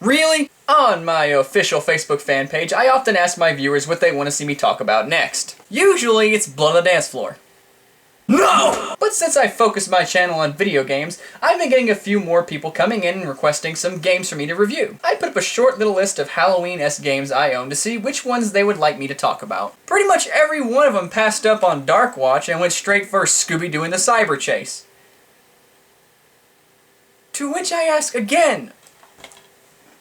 Really? On my official Facebook fan page, I often ask my viewers what they want to see me talk about next. Usually it's blood on the dance floor. No! But since I focused my channel on video games, I've been getting a few more people coming in and requesting some games for me to review. I put up a short little list of Halloween-esque games I own to see which ones they would like me to talk about. Pretty much every one of them passed up on Dark Watch and went straight for Scooby Doo and the Cyber Chase. To which I ask again,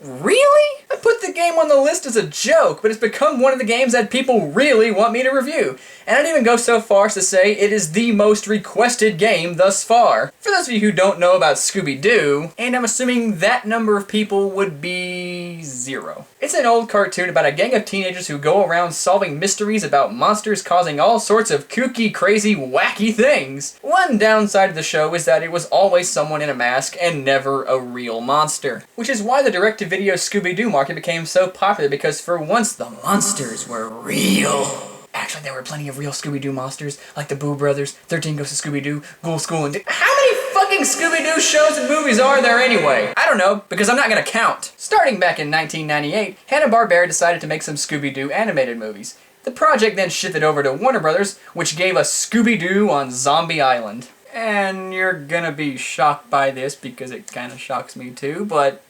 really? I put the game on the list as a joke, but it's become one of the games that people really want me to review. And I'd even go so far as to say it is the most requested game thus far. For those of you who don't know about Scooby Doo, and I'm assuming that number of people would be 0. It's an old cartoon about a gang of teenagers who go around solving mysteries about monsters causing all sorts of kooky, crazy, wacky things. One downside of the show is that it was always someone in a mask and never a real monster. Which is why the direct-to-video Scooby Doo market became so popular, because for once the monsters were real. Actually, there were plenty of real Scooby Doo monsters, like the Boo Brothers, 13 Ghosts of Scooby Doo, Ghoul School, and how many fucking Scooby Doo shows and movies are there anyway? I don't know, because I'm not gonna count. Starting back in 1998, Hanna-Barbera decided to make some Scooby Doo animated movies. The project then shifted over to Warner Brothers, which gave us Scooby Doo on Zombie Island. And you're gonna be shocked by this, because it kinda shocks me too, but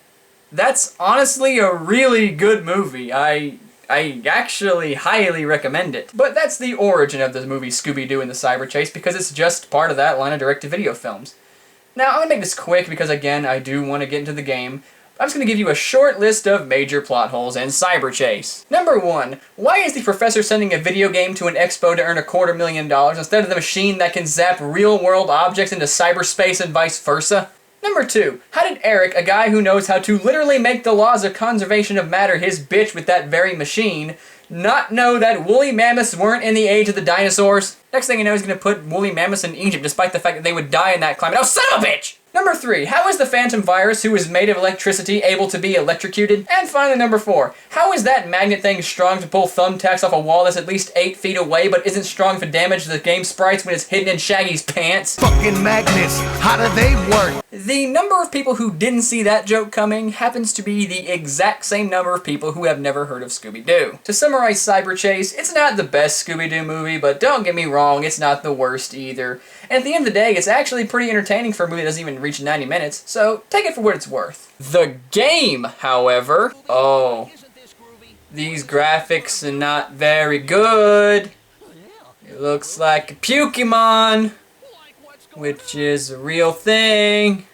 that's honestly a really good movie. I actually highly recommend it. But that's the origin of the movie Scooby Doo and the Cyber Chase, because it's just part of that line of direct-to-video films. Now, I'm gonna make this quick because, again, I do want to get into the game. I'm just gonna give you a short list of major plot holes in Cyber Chase. Number 1, why is the professor sending a video game to an expo to earn $250,000 instead of the machine that can zap real-world objects into cyberspace and vice versa? Number 2, how did Eric, a guy who knows how to literally make the laws of conservation of matter his bitch with that very machine, not know that woolly mammoths weren't in the age of the dinosaurs? Next thing you know, he's gonna put woolly mammoths in Egypt despite the fact that they would die in that climate. Oh, son of a bitch! Number 3, how is the phantom virus, who is made of electricity, able to be electrocuted? And finally, number 4, how is that magnet thing strong to pull thumbtacks off a wall that's at least 8 feet away, but isn't strong for damage to the game sprites when it's hidden in Shaggy's pants? Fucking magnets, how do they work? The number of people who didn't see that joke coming happens to be the exact same number of people who have never heard of Scooby Doo. To summarize Cyber Chase, it's not the best Scooby Doo movie, but don't get me wrong, it's not the worst either. And at the end of the day, it's actually pretty entertaining for a movie that doesn't even reach 90 minutes, so take it for what it's worth. The game, however, oh, these graphics are not very good. It looks like a Pokemon, which is a real thing.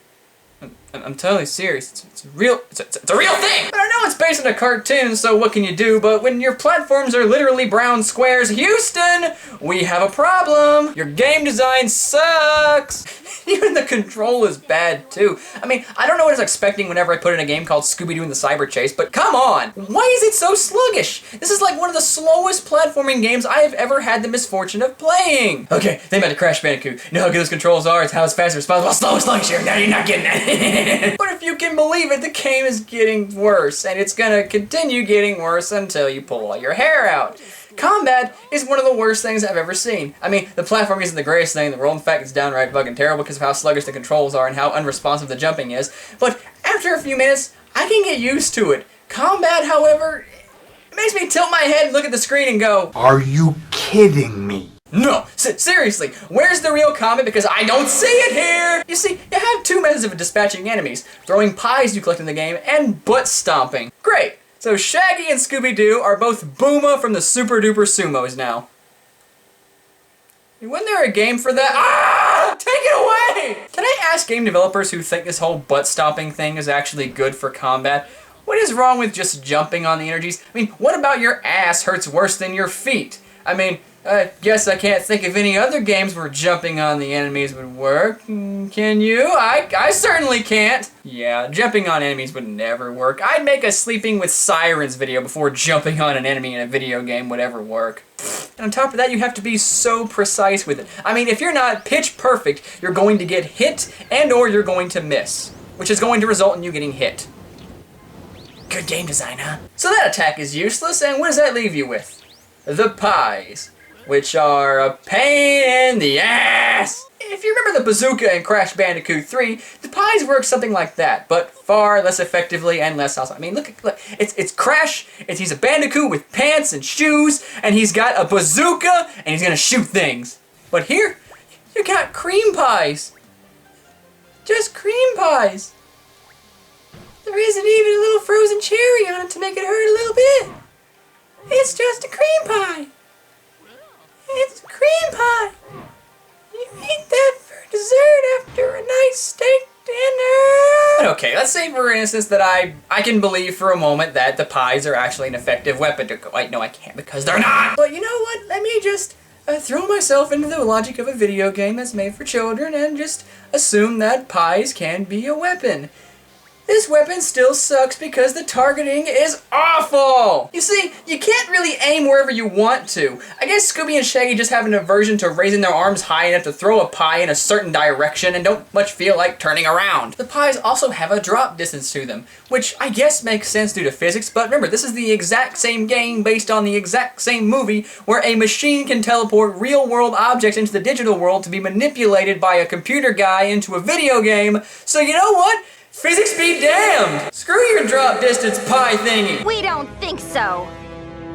I'm totally serious. It's a real thing! But I know it's based on a cartoon, so what can you do? But when your platforms are literally brown squares, Houston, we have a problem. Your game design sucks. Even the control is bad too. I mean, I don't know what I was expecting whenever I put in a game called Scooby Doo and the Cyber Chase, but come on! Why is it so sluggish? This is like one of the slowest platforming games I have ever had the misfortune of playing. Okay, think about the Crash Bandicoot. You know how good those controls are, it's how it's fast and responsible. Slow and sluggish here. Now you're not getting that. But if you can believe it, the game is getting worse, and it's gonna continue getting worse until you pull all your hair out. Combat is one of the worst things I've ever seen. I mean, the platforming isn't the greatest thing in the world. In fact, it's downright fucking terrible because of how sluggish the controls are and how unresponsive the jumping is. But after a few minutes, I can get used to it. Combat, however, it makes me tilt my head and look at the screen and go, Are you kidding me? no, seriously, where's the real combat? Because I don't see it here! You see, you have 2 methods of dispatching enemies. Throwing pies you collect in the game, and butt stomping. Great! So Shaggy and Scooby Doo are both Booma from the Super Duper Sumos now. Wasn't there a game for that? Ah! Take it away! Can I ask game developers who think this whole butt stomping thing is actually good for combat? What is wrong with just jumping on the energies? I mean, what about your ass hurts worse than your feet? I mean, I guess I can't think of any other games where jumping on the enemies would work. Can you? I certainly can't. Yeah, jumping on enemies would never work. I'd make a Sleeping with Sirens video before jumping on an enemy in a video game would ever work. And on top of that, you have to be so precise with it. I mean, if you're not pitch perfect, you're going to get hit and or you're going to miss, which is going to result in you getting hit. Good game design, huh? So that attack is useless, and what does that leave you with? The pies, which are a pain in the ass. If you remember the bazooka in Crash Bandicoot 3, the pies work something like that, but far less effectively and less awesome. I mean, look, it's Crash. He's a bandicoot with pants and shoes, and he's got a bazooka, and he's gonna shoot things. But here, you got cream pies. Just cream pies. There isn't even a little frozen cherry on it to make it hurt a little bit. It's just a cream pie. It's a cream pie. You eat that for dessert after a nice steak dinner. Okay, let's say for instance that I can believe for a moment that the pies are actually an effective weapon to go. Wait, no, I can't because they're not. But you know what? Let me just throw myself into the logic of a video game that's made for children and just assume that pies can be a weapon. This weapon still sucks because the targeting is awful! You see, you can't really aim wherever you want to. I guess Scooby and Shaggy just have an aversion to raising their arms high enough to throw a pie in a certain direction and don't much feel like turning around. The pies also have a drop distance to them, which I guess makes sense due to physics, but remember, this is the exact same game based on the exact same movie where a machine can teleport real-world objects into the digital world to be manipulated by a computer guy into a video game, so you know what? Physics be damned! Screw your drop distance pie thingy! We don't think so.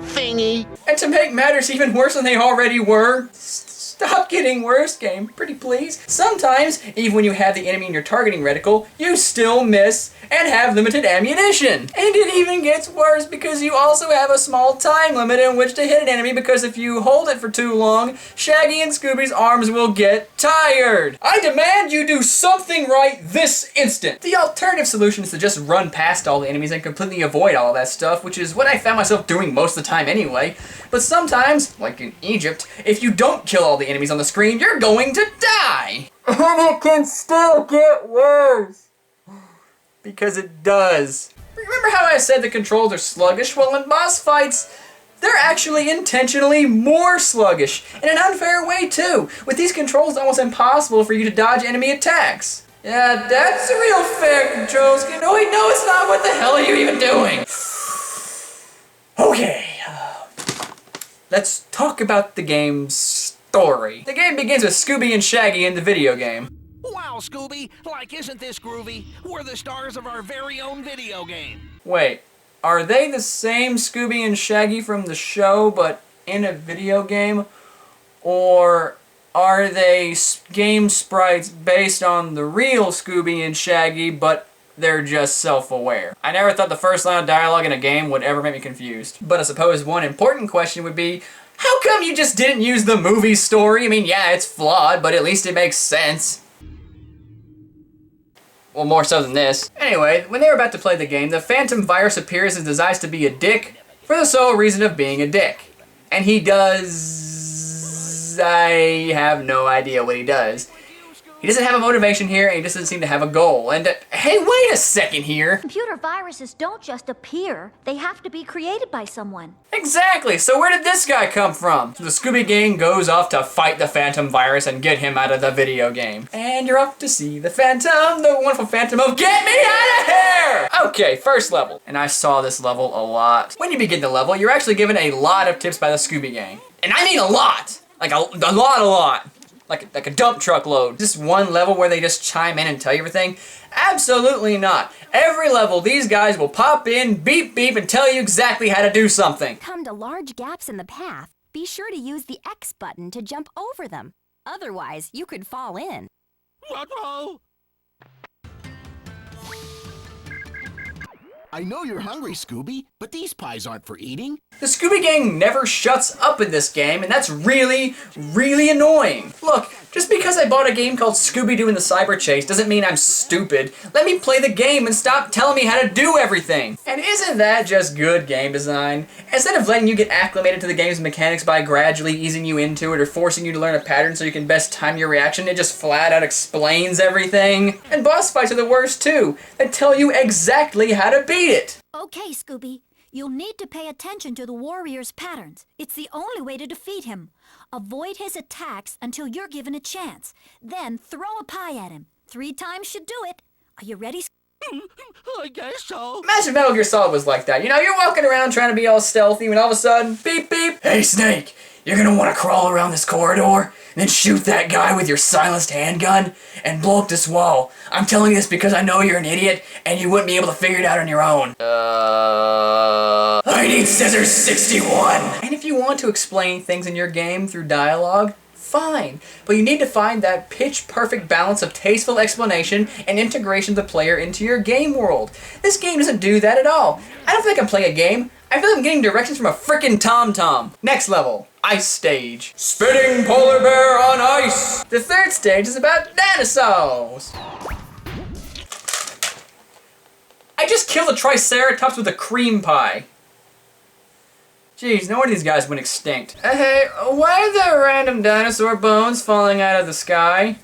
Thingy. And to make matters even worse than they already were, stop getting worse, game, pretty please. Sometimes, even when you have the enemy in your targeting reticle, you still miss and have limited ammunition. And it even gets worse because you also have a small time limit in which to hit an enemy because if you hold it for too long, Shaggy and Scooby's arms will get tired. I demand you do something right this instant. The alternative solution is to just run past all the enemies and completely avoid all that stuff, which is what I found myself doing most of the time anyway. But sometimes, like in Egypt, if you don't kill all the enemies on the screen, you're going to die. And it can still get worse. Because it does. Remember how I said the controls are sluggish? Well, in boss fights, they're actually intentionally more sluggish, in an unfair way too. With these controls, it's almost impossible for you to dodge enemy attacks. Yeah, that's real fair controls. No, wait, no, it's not. What the hell are you even doing? Okay. Let's talk about the game's story. The game begins with Scooby and Shaggy in the video game. Wow, Scooby! Like, isn't this groovy? We're the stars of our very own video game. Wait, are they the same Scooby and Shaggy from the show, but in a video game? Or are they game sprites based on the real Scooby and Shaggy, but they're just self-aware? I never thought the first line of dialogue in a game would ever make me confused. But I suppose one important question would be, how come you just didn't use the movie story? I mean, yeah, it's flawed, but at least it makes sense. Well, more so than this. Anyway, when they were about to play the game, the Phantom Virus appears and decides to be a dick for the sole reason of being a dick. And he does... I have no idea what he does. He doesn't have a motivation here, and he just doesn't seem to have a goal. And, hey, wait a second here! Computer viruses don't just appear. They have to be created by someone. Exactly! So where did this guy come from? So the Scooby Gang goes off to fight the Phantom Virus and get him out of the video game. And you're off to see the Phantom, the wonderful Phantom of Get Me Out of Here! Okay, first level. And I saw this level a lot. When you begin the level, you're actually given a lot of tips by the Scooby Gang. And I mean a lot! Like a lot. Like a dump truck load. Just one level where they just chime in and tell you everything? Absolutely not. Every level, these guys will pop in, beep beep, and tell you exactly how to do something. Come to large gaps in the path, be sure to use the X button to jump over them. Otherwise, you could fall in. What-oh? I know you're hungry, Scooby, but these pies aren't for eating. The Scooby Gang never shuts up in this game, and that's really, really annoying. Look, just because I bought a game called Scooby Doo and the Cyber Chase doesn't mean I'm stupid. Let me play the game and stop telling me how to do everything. And isn't that just good game design? Instead of letting you get acclimated to the game's mechanics by gradually easing you into it or forcing you to learn a pattern so you can best time your reaction, it just flat out explains everything. And boss fights are the worst too. They tell you exactly how to beat it. Okay, Scooby. You'll need to pay attention to the warrior's patterns. It's the only way to defeat him. Avoid his attacks until you're given a chance. Then throw a pie at him. 3 times should do it. Are you ready, I guess so. Imagine Metal Gear Solid was like that. You know, you're walking around trying to be all stealthy when all of a sudden, beep beep. Hey Snake, you're gonna want to crawl around this corridor and then shoot that guy with your silenced handgun and blow up this wall. I'm telling you this because I know you're an idiot and you wouldn't be able to figure it out on your own. I need scissors 61. And if you want to explain things in your game through dialogue, fine, but you need to find that pitch-perfect balance of tasteful explanation and integration of the player into your game world. This game doesn't do that at all. I don't feel like I'm playing a game. I feel like I'm getting directions from a frickin' TomTom. Next level, Ice Stage. Spinning polar bear on ice! The third stage is about dinosaurs. I just killed a Triceratops with a cream pie. Jeez, no wonder these guys went extinct. Hey, why are there random dinosaur bones falling out of the sky?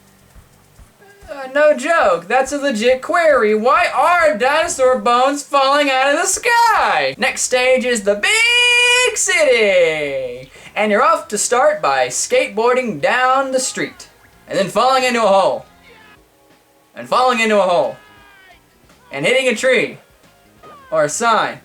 No joke, that's a legit query. Why are dinosaur bones falling out of the sky? Next stage is the big city. And you're off to start by skateboarding down the street. And then falling into a hole. And falling into a hole. And hitting a tree. Or a sign.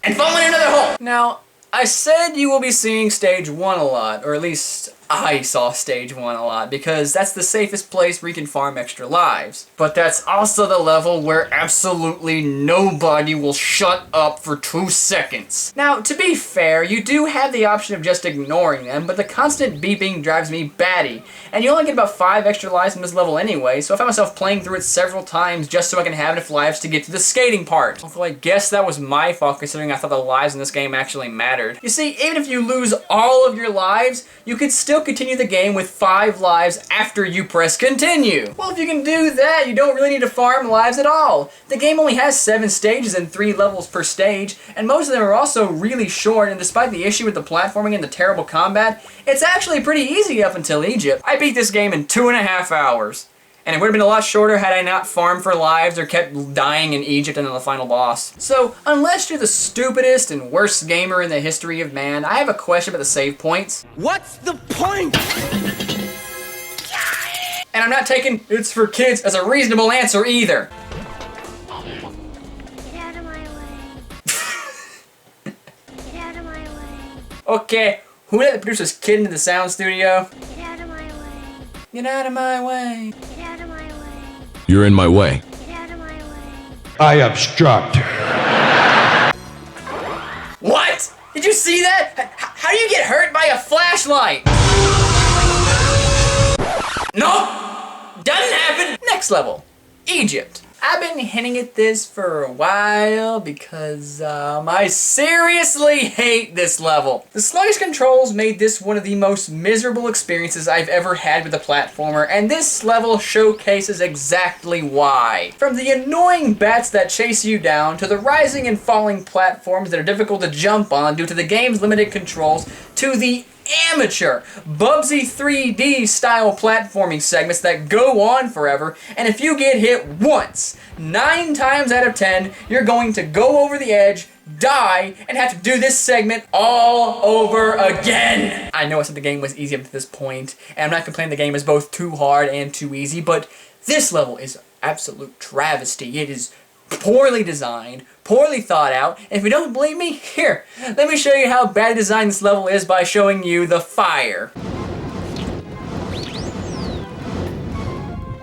And falling into the hole! Now, I said you will be seeing stage 1 a lot, or at least I saw stage 1 a lot, because that's the safest place where you can farm extra lives. But that's also the level where absolutely nobody will shut up for 2 seconds. Now, to be fair, you do have the option of just ignoring them, but the constant beeping drives me batty. And you only get about 5 extra lives from this level anyway, so I found myself playing through it several times just so I can have enough lives to get to the skating part. Although I guess that was my fault considering I thought the lives in this game actually mattered. You see, even if you lose all of your lives, you could still continue the game with 5 lives after you press continue. Well, if you can do that, you don't really need to farm lives at all. The game only has 7 stages and 3 levels per stage, and most of them are also really short, and despite the issue with the platforming and the terrible combat, it's actually pretty easy up until Egypt. I beat this game in 2.5 hours. And it would have been a lot shorter had I not farmed for lives or kept dying in Egypt and then the final boss. So, unless you're the stupidest and worst gamer in the history of man, I have a question about the save points. What's the point? And I'm not taking "it's for kids" as a reasonable answer either. Get out of my way. Get out of my way. Okay, who let the producers kid into the sound studio? Get out of my way. Get out of my way. Get out of my way. You're in my way. Get out of my way. I obstruct. What? Did you see that? How do you get hurt by a flashlight? Nope. Doesn't happen. Next level. Egypt. I've been hinting at this for a while because I seriously hate this level. The sluggish controls made this one of the most miserable experiences I've ever had with a platformer, and this level showcases exactly why. From the annoying bats that chase you down, to the rising and falling platforms that are difficult to jump on due to the game's limited controls, to the amateur, Bubsy 3D style platforming segments that go on forever, and if you get hit once, 9 times out of 10, you're going to go over the edge, die, and have to do this segment all over again. I know I said the game was easy up to this point, and I'm not complaining the game is both too hard and too easy, but this level is absolute travesty. It is poorly designed, poorly thought out, and if you don't believe me, here, let me show you how badly designed this level is by showing you the fire.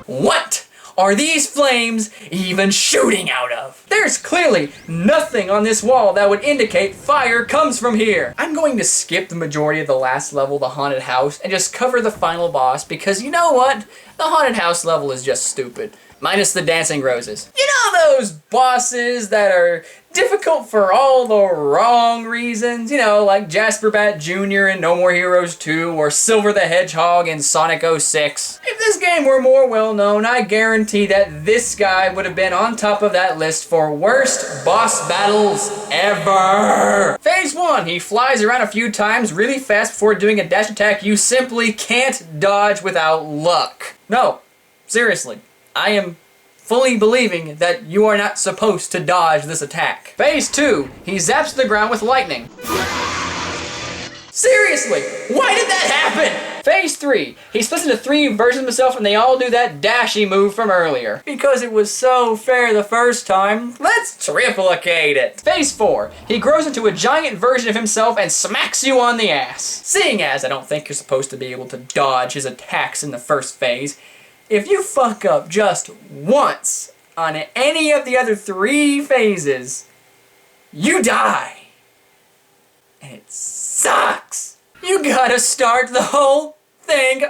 What are these flames even shooting out of? There's clearly nothing on this wall that would indicate fire comes from here. I'm going to skip the majority of the last level, the haunted house, and just cover the final boss because you know what? The haunted house level is just stupid. Minus the dancing roses. You know those bosses that are difficult for all the wrong reasons? You know, like Jasper Bat Jr. in No More Heroes 2 or Silver the Hedgehog in Sonic 06. If this game were more well known, I guarantee that this guy would have been on top of that list for worst boss battles ever. Phase 1, he flies around a few times really fast before doing a dash attack you simply can't dodge without luck. No, seriously. I am fully believing that you are not supposed to dodge this attack. Phase 2, he zaps the ground with lightning. Seriously, why did that happen? Phase 3. He splits into 3 versions of himself and they all do that dashy move from earlier. Because it was so fair the first time, let's triplicate it. Phase 4. He grows into a giant version of himself and smacks you on the ass. Seeing as I don't think you're supposed to be able to dodge his attacks in the first phase, if you fuck up just once on any of the other 3 phases, you die. And it sucks. You gotta start the whole thing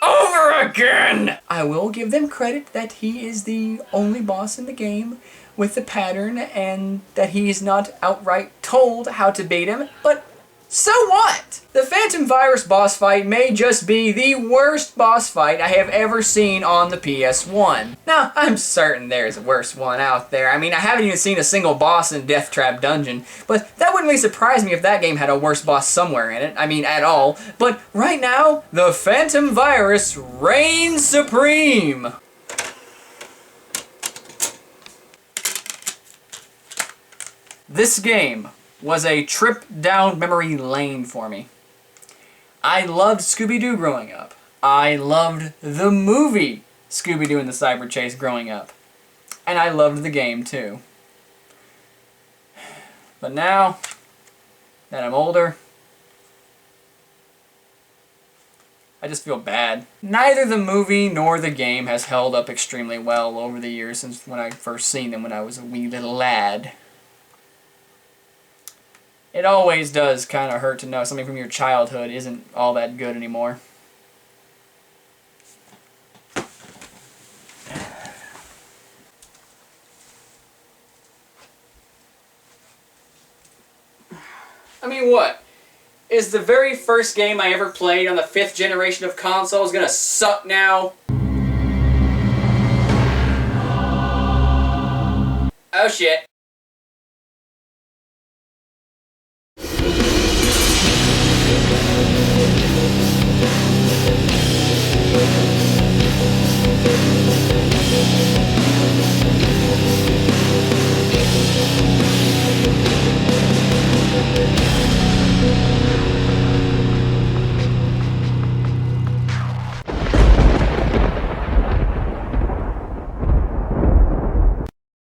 over again! I will give them credit that he is the only boss in the game with the pattern and that he's not outright told how to beat him, but so what? The Phantom Virus boss fight may just be the worst boss fight I have ever seen on the PS1. Now, I'm certain there's a worse one out there. I mean, I haven't even seen a single boss in Death Trap Dungeon, but that wouldn't really surprise me if that game had a worse boss somewhere in it. I mean, at all. But right now, the Phantom Virus reigns supreme! This game was a trip down memory lane for me. I loved Scooby Doo growing up. I loved the movie Scooby Doo and the Cyber Chase growing up. And I loved the game too. But now that I'm older, I just feel bad. Neither the movie nor the game has held up extremely well over the years since when I first seen them when I was a wee little lad. It always does kind of hurt to know something from your childhood isn't all that good anymore. I mean, what? Is the very first game I ever played on the 5th generation of consoles gonna suck now? Oh shit.